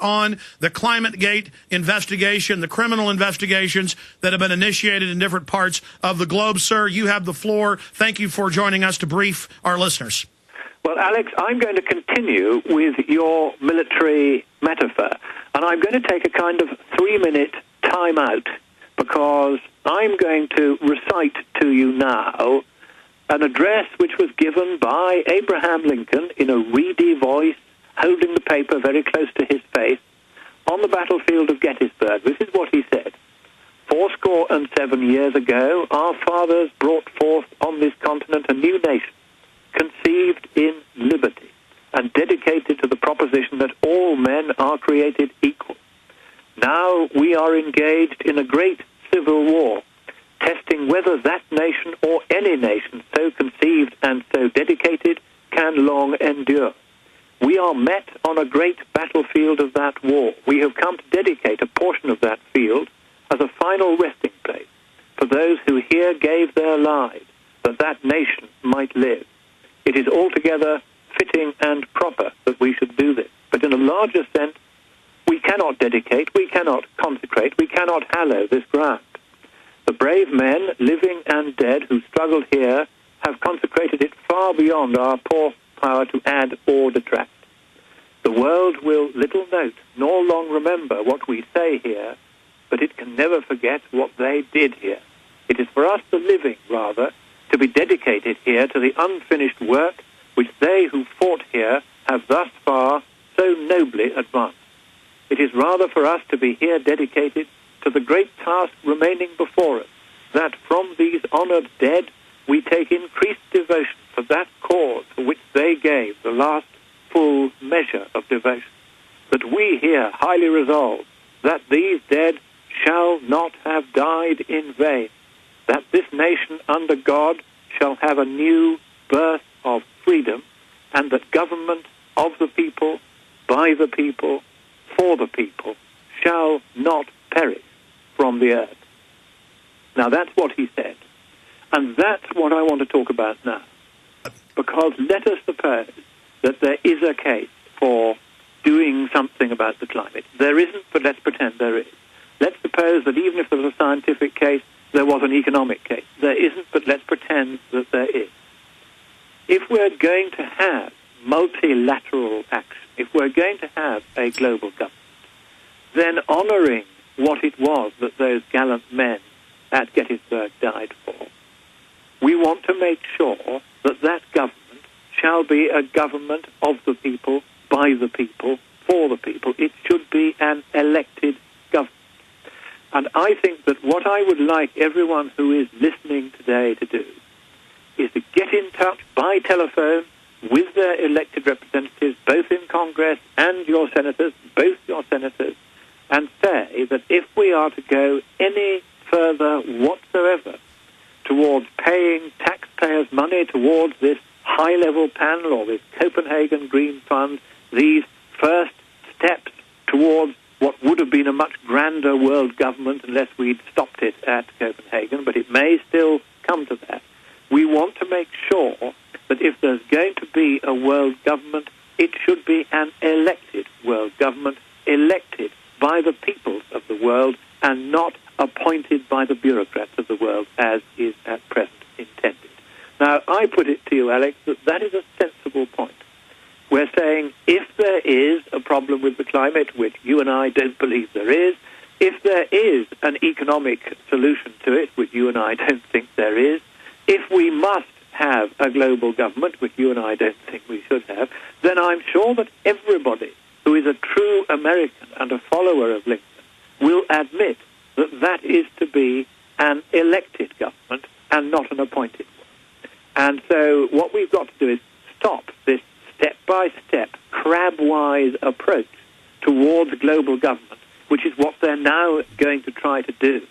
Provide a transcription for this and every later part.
on the ClimateGate investigation, the criminal investigations that have been initiated in different parts of the globe. Sir, you have the floor. Thank you for joining us to brief our listeners. Well, Alex, I'm going to continue with your military metaphor, and I'm going to take a kind of 3-minute time out because I'm going to recite to you now an address which was given by Abraham Lincoln in a reedy voice, holding the paper very close to his face, on the battlefield of Gettysburg. This is what he said. 77 years ago, our fathers brought forth on this continent a new nation, conceived in liberty, and dedicated to the proposition that all men are created equal. Now we are engaged in a great civil war, testing whether that nation or any nation so conceived and so dedicated can long endure. We are met on a great battlefield of that war. We have come to dedicate a portion of that field as a final resting place for those who here gave their lives that that nation might live. It is altogether fitting and proper that we should do this. But in a larger sense, we cannot dedicate, we cannot consecrate, we cannot hallow this ground. The brave men, living and dead, who struggled here, have consecrated it far beyond our poor power to add or detract. The world will little note nor long remember what we say here, but it can never forget what they did here. It is for us, the living, rather, to be dedicated here to the unfinished work which they who fought here have thus far so nobly advanced. It is rather for us to be here dedicated to the great task remaining before us, that from these honoured dead we take increased devotion for that cause for which they gave the last full measure of devotion, that we here highly resolve that these dead shall not have died in vain, that this nation under God shall have a new birth of freedom, and that government of the people, by the people, for the people, shall not perish from the earth. Now that's what he said. And that's what I want to talk about now. Because let us suppose that there is a case for doing something about the climate. There isn't, but let's pretend there is. Let's suppose that even if there was a scientific case, there was an economic case. There isn't, but let's pretend that there is. If we're going to have multilateral action, if we're going to have a global government, then honouring what it was that those gallant men at Gettysburg died for, we want to make sure that that government shall be a government of the people, by the people, for the people. It should be an elected government. And I think that what I would like everyone who is listening today to do is to get in touch by telephone with their elected representatives, both in Congress and your senators, both your senators, and say that if we are to go any further whatsoever towards paying taxpayers' money towards this high-level panel or this Copenhagen Green Fund, these first steps towards what would have been a much grander world government unless we'd stopped it at Copenhagen, but it may still come to that. We want to make sure that if there's going to be a world government, it should be an elected world government, elected by the peoples of the world and not appointed by the bureaucrats of the world, as is at present intended. Now, I put it to you, Alex, that that is a sensible point. We're saying if there is a problem with the climate, which you and I don't believe there is, if there is an economic solution to it, which you and I don't think there is, if we must have a global government, which you and I don't think we should have, then I'm sure that everybody who is a true American and a follower of Lincoln will admit that that is to be an elected government and not an appointed one. And so what we've got to do is stop this step-by-step, crab-wise approach towards global government, which is what they're now going to try to do,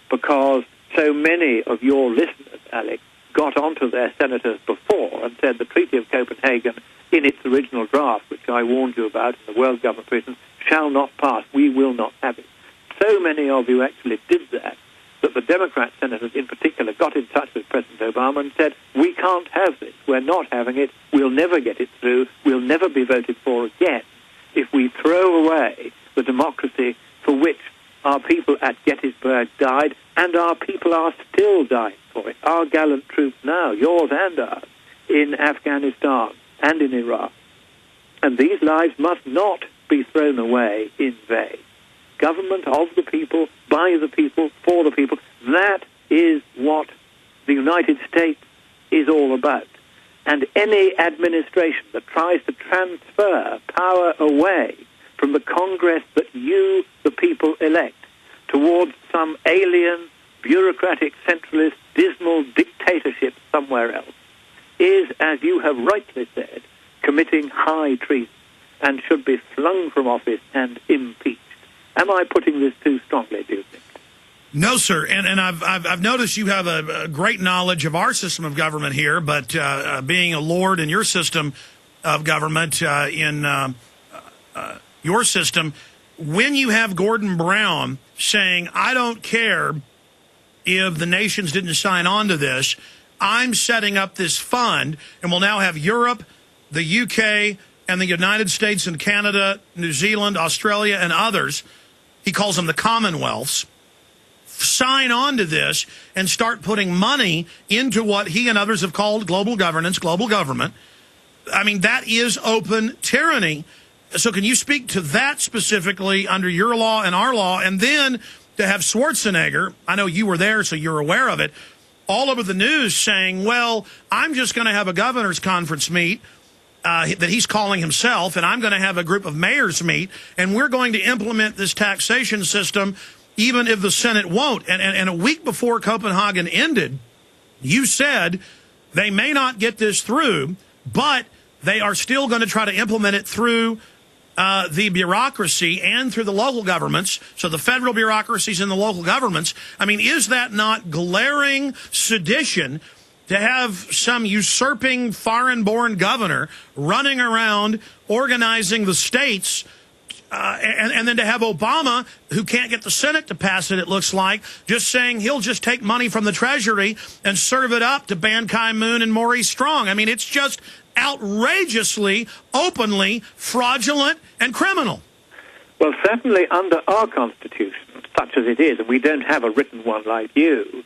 because so many of your listeners, Alex, got onto their senators before and said the Treaty of Copenhagen, in its original draft, which I warned you about in the World Government Provisions, shall not pass. We will not have it. So many of you actually did that the Democrat senators in particular got in touch with President Obama and said, we can't have this. We're not having it. We'll never get it through. We'll never be voted for again if we throw away the democracy for which our people at Gettysburg died, and our people are still dying for it. Our gallant troops now, yours and ours, in Afghanistan and in Iraq. And these lives must not be thrown away in vain. Government of the people, by the people, for the people, that is what the United States is all about. And any administration that tries to transfer power away from the Congress that you, the people, elect, towards some alien, bureaucratic, centralist, dismal dictatorship somewhere else, is, as you have rightly said, committing high treason and should be flung from office and impeached. Am I putting this too strongly, do you think? No, sir. And I've noticed you have a great knowledge of our system of government here, but being a lord in your system of government, in your system, when you have Gordon Brown saying, I don't care if the nations didn't sign on to this, I'm setting up this fund, and we'll now have Europe, the UK, and the United States and Canada, New Zealand, Australia, and others, he calls them the Commonwealths, sign on to this and start putting money into what he and others have called global governance, global government. I mean, that is open tyranny. So can you speak to that specifically under your law and our law? And then to have Schwarzenegger, I know you were there, so you're aware of it, all over the news saying, well, I'm just going to have a governor's conference meet that he's calling himself, and I'm going to have a group of mayors meet, and we're going to implement this taxation system even if the Senate won't. And a week before Copenhagen ended, you said they may not get this through, but they are still going to try to implement it through the bureaucracy and through the local governments, so the federal bureaucracies and the local governments. I mean, is that not glaring sedition to have some usurping foreign-born governor running around organizing the states, and then to have Obama, who can't get the Senate to pass it, it looks like, just saying he'll just take money from the Treasury and serve it up to Ban Ki-moon and Maurice Strong? I mean, it's just outrageously, openly fraudulent and criminal. Well, certainly under our Constitution, such as it is, and we don't have a written one like you,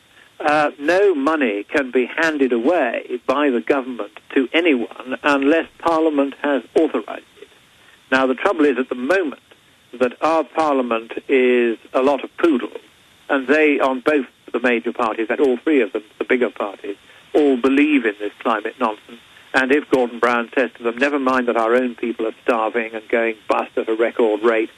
no money can be handed away by the government to anyone unless Parliament has authorized it. Now, the trouble is at the moment that our Parliament is a lot of poodles, and they, on both the major parties, and all three of them, the bigger parties, all believe in this climate nonsense. And if Gordon Brown says to them, never mind that our own people are starving and going bust at a record rate,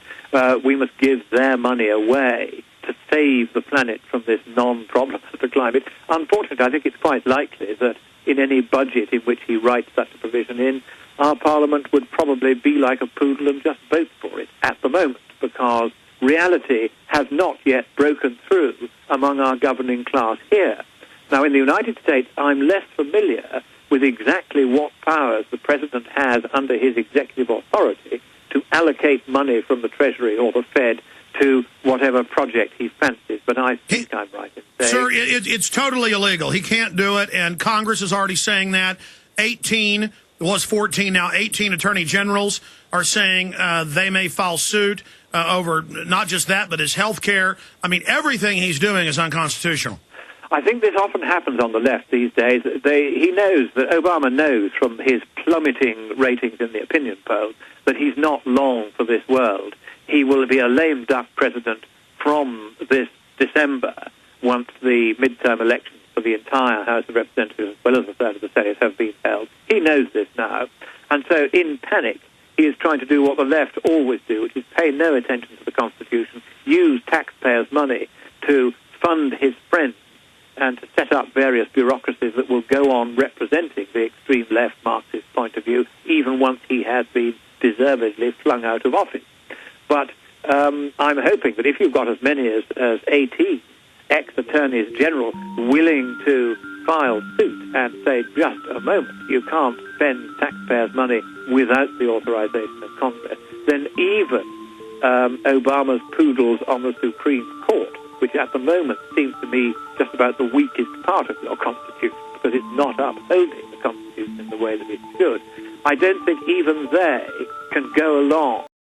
we must give their money away to save the planet from this non-problem of the climate. Unfortunately, I think it's quite likely that in any budget in which he writes such a provision in, our Parliament would probably be like a poodle and just vote for it at the moment, because reality has not yet broken through among our governing class here. Now, in the United States, I'm less familiar with exactly what powers the President has under his executive authority to allocate money from the Treasury or the Fed to whatever project he fancies, but I think I'm right in saying... Sir, it's totally illegal. He can't do it, and Congress is already saying that. 18, it was 14, now 18 attorney generals are saying they may file suit over not just that, but his health care. I mean, everything he's doing is unconstitutional. I think this often happens on the left these days. He knows that Obama knows from his plummeting ratings in the opinion polls that he's not long for this world. He will be a lame duck president from this December once the midterm elections for the entire House of Representatives, as well as the third of the Senate, have been held. He knows this now. And so in panic, he is trying to do what the left always do, which is pay no attention to the Constitution, use taxpayers' money to fund his friends, and to set up various bureaucracies that will go on representing the extreme left Marxist point of view, even once he has been deservedly flung out of office. But I'm hoping that if you've got as many as 18 ex-attorneys general willing to file suit and say, just a moment, you can't spend taxpayers' money without the authorization of Congress, then even Obama's poodles on the Supreme Court, which at the moment seems to me just about the weakest part of your Constitution, because it's not upholding the Constitution in the way that it should, I don't think even they can go along